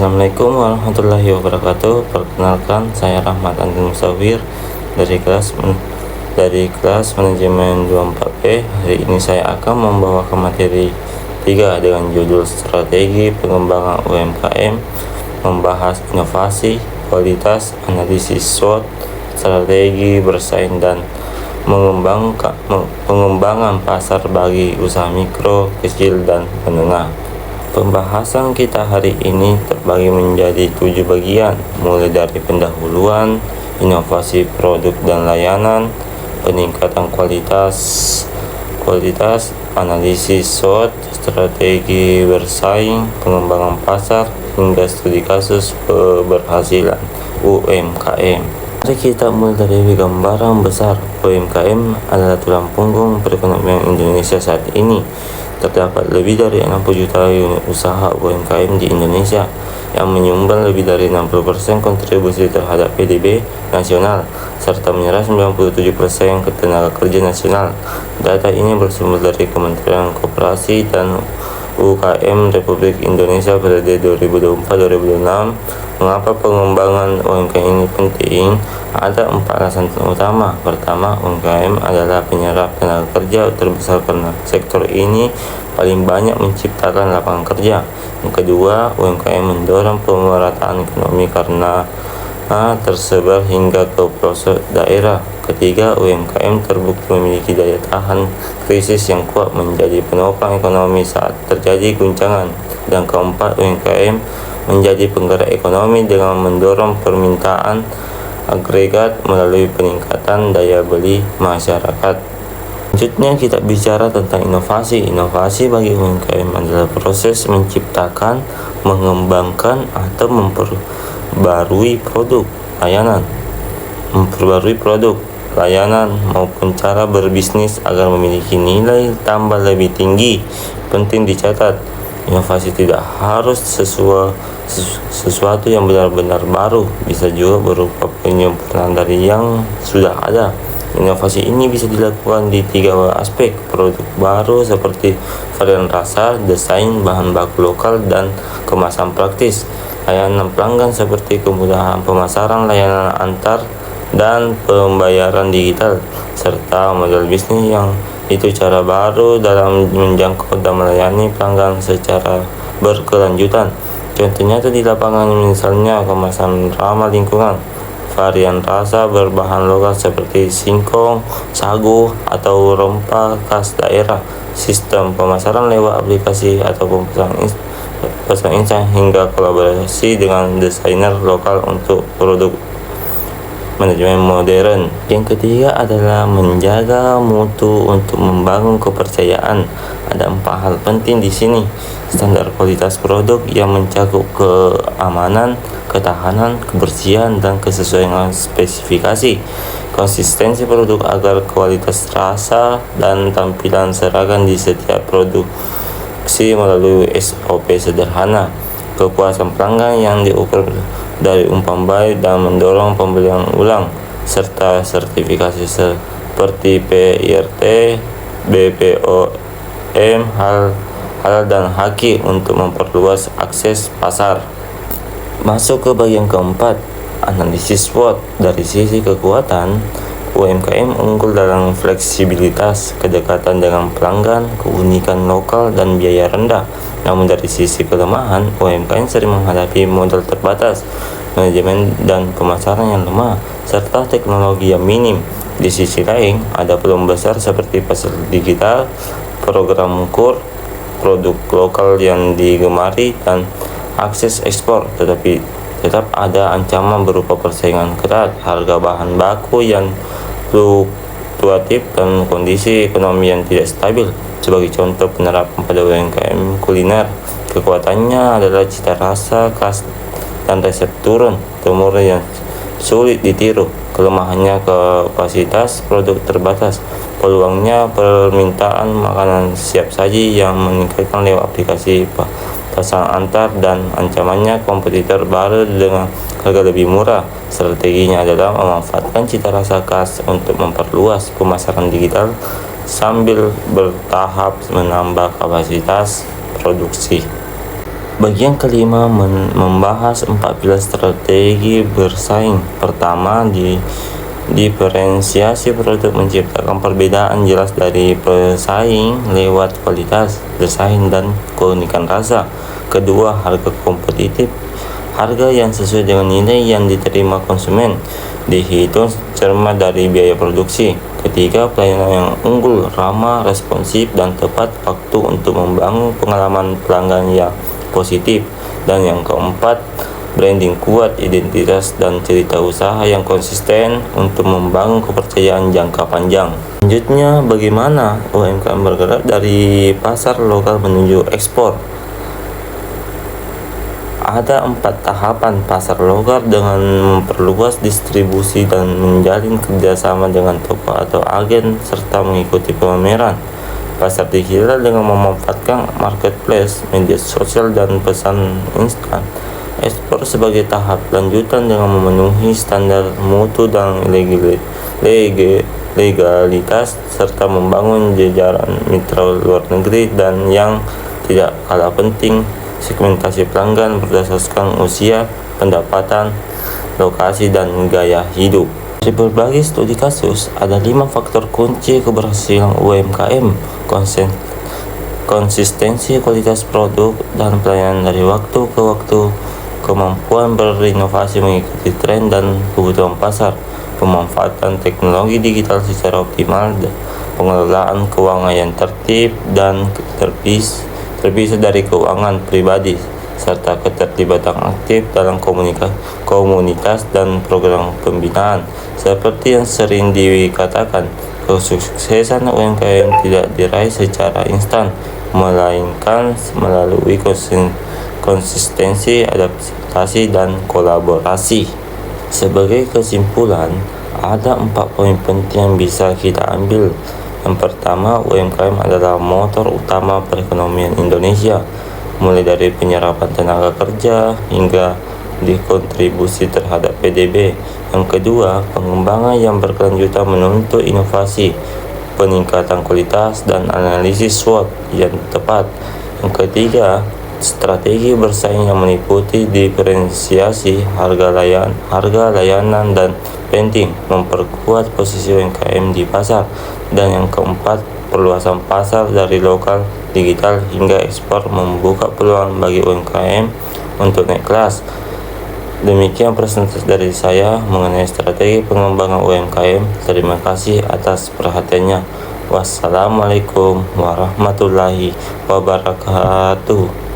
Assalamualaikum warahmatullahi wabarakatuh. Perkenalkan, saya Rahmat Andin Musawir dari kelas manajemen 24P. Hari ini saya akan membawakan materi 3 dengan judul strategi pengembangan UMKM, membahas inovasi, kualitas, analisis SWOT, strategi bersaing dan pengembangan pasar bagi usaha mikro, kecil, dan menengah. Pembahasan kita hari ini terbagi menjadi 7 bagian, mulai dari pendahuluan, inovasi produk dan layanan, peningkatan kualitas, analisis SWOT, strategi bersaing, pengembangan pasar, hingga studi kasus keberhasilan UMKM. Mari kita mulai dari gambaran besar. UMKM adalah tulang punggung perekonomian Indonesia saat ini. Terdapat lebih dari 60 juta unit usaha UMKM di Indonesia yang menyumbang lebih dari 60% kontribusi terhadap PDB nasional serta menyerap 97% tenaga kerja nasional. Data ini bersumber dari Kementerian Koperasi dan UKM Republik Indonesia periode 2024-2026. Mengapa pengembangan UMKM ini penting? Ada 4 alasan utama. Pertama, UMKM adalah penyerap tenaga kerja terbesar karena sektor ini paling banyak menciptakan lapangan kerja. Yang kedua, UMKM mendorong pemerataan ekonomi karena tersebar hingga ke pelosok daerah. Ketiga, UMKM terbukti memiliki daya tahan krisis yang kuat menjadi penopang ekonomi saat terjadi guncangan. Dan keempat, UMKM menjadi penggerak ekonomi dengan mendorong permintaan agregat melalui peningkatan daya beli masyarakat. Selanjutnya kita bicara tentang inovasi. Inovasi bagi UMKM adalah proses menciptakan, mengembangkan, atau memperbarui produk, layanan maupun cara berbisnis agar memiliki nilai tambah lebih tinggi. Penting dicatat, inovasi tidak harus sesuatu yang benar-benar baru, bisa juga berupa penyempurnaan dari yang sudah ada. Inovasi ini bisa dilakukan di 3 aspek: produk baru seperti varian rasa, desain, bahan baku lokal, dan kemasan praktis; layanan pelanggan seperti kemudahan pemasaran, layanan antar, dan pembayaran digital; serta model bisnis yang itu cara baru dalam menjangkau dan melayani pelanggan secara berkelanjutan. Contoh nyata di lapangan misalnya kemasan ramah lingkungan, varian rasa berbahan lokal seperti singkong, sagu, atau rempah khas daerah, sistem pemasaran lewat aplikasi atau pesan instan, hingga kolaborasi dengan desainer lokal untuk produk manajemen modern. Yang ketiga adalah menjaga mutu untuk membangun kepercayaan. Ada 4 hal penting di sini: standar kualitas produk yang mencakup keamanan, ketahanan, kebersihan, dan kesesuaian spesifikasi; konsistensi produk agar kualitas rasa dan tampilan seragam di setiap produksi melalui SOP sederhana; kepuasan pelanggan yang diukur dari umpan baik dan mendorong pembelian ulang; serta sertifikasi seperti PIRT, BPOM, halal, dan HACCP untuk memperluas akses pasar. Masuk ke bagian keempat, analisis SWOT. Dari sisi kekuatan, UMKM unggul dalam fleksibilitas, kedekatan dengan pelanggan, keunikan lokal, dan biaya rendah. Namun dari sisi kelemahan, UMKM sering menghadapi modal terbatas, manajemen dan pemasaran yang lemah, serta teknologi yang minim. Di sisi lain, ada peluang besar seperti pasar digital, program KUR, produk lokal yang digemari, dan akses ekspor. Tetapi tetap ada ancaman berupa persaingan ketat, harga bahan baku yang fluktuatif, dan kondisi ekonomi yang tidak stabil. Sebagai contoh penerapan pada UMKM kuliner, kekuatannya adalah cita rasa khas dan resep turun-temurun yang sulit ditiru. Kelemahannya kapasitas produk terbatas, peluangnya permintaan makanan siap saji yang meningkatkan lewat aplikasi pesan antar, dan ancamannya kompetitor baru dengan harga lebih murah. Strateginya adalah memanfaatkan cita rasa khas untuk memperluas pemasaran digital sambil bertahap menambah kapasitas produksi. Bagian kelima membahas 14 strategi bersaing. Pertama, diferensiasi produk menciptakan perbedaan jelas dari pesaing lewat kualitas, desain, dan keunikan rasa. Kedua, harga kompetitif. Harga yang sesuai dengan nilai yang diterima konsumen, dihitung cermat dari biaya produksi. Ketiga, pelayanan yang unggul, ramah, responsif, dan tepat waktu untuk membangun pengalaman pelanggan yang positif. Dan yang keempat, branding kuat, identitas, dan cerita usaha yang konsisten untuk membangun kepercayaan jangka panjang. Selanjutnya, bagaimana UMKM bergerak dari pasar lokal menuju ekspor? Ada 4 tahapan pasar lokal dengan memperluas distribusi dan menjalin kerjasama dengan toko atau agen serta mengikuti pameran. Pasar digital dengan memanfaatkan marketplace, media sosial, dan pesan instan. Ekspor sebagai tahap lanjutan dengan memenuhi standar mutu dan legalitas serta membangun jajaran mitra luar negeri. Dan yang tidak kalah penting, segmentasi pelanggan berdasarkan usia, pendapatan, lokasi, dan gaya hidup. Dari berbagai studi kasus, ada 5 faktor kunci keberhasilan UMKM: konsistensi kualitas produk dan pelayanan dari waktu ke waktu, kemampuan berinovasi mengikuti tren dan kebutuhan pasar, pemanfaatan teknologi digital secara optimal, pengelolaan keuangan yang tertib dan terpisah dari keuangan pribadi, serta keterlibatan aktif dalam komunitas dan program pembinaan. Seperti yang sering dikatakan, kesuksesan UMKM tidak diraih secara instan, melainkan melalui konsistensi, adaptasi, dan kolaborasi. Sebagai kesimpulan, ada 4 poin penting yang bisa kita ambil. Yang pertama, UMKM adalah motor utama perekonomian Indonesia, mulai dari penyerapan tenaga kerja hingga dikontribusi terhadap PDB. Yang kedua, pengembangan yang berkelanjutan menuntut inovasi, peningkatan kualitas, dan analisis SWOT yang tepat. Yang ketiga, strategi bersaing yang meliputi diferensiasi, harga layanan, dan branding, memperkuat posisi UMKM di pasar. Dan yang keempat, perluasan pasar dari lokal, digital, hingga ekspor membuka peluang bagi UMKM untuk naik kelas. Demikian presentasi dari saya mengenai strategi pengembangan UMKM. Terima kasih atas perhatiannya. Wassalamualaikum warahmatullahi wabarakatuh.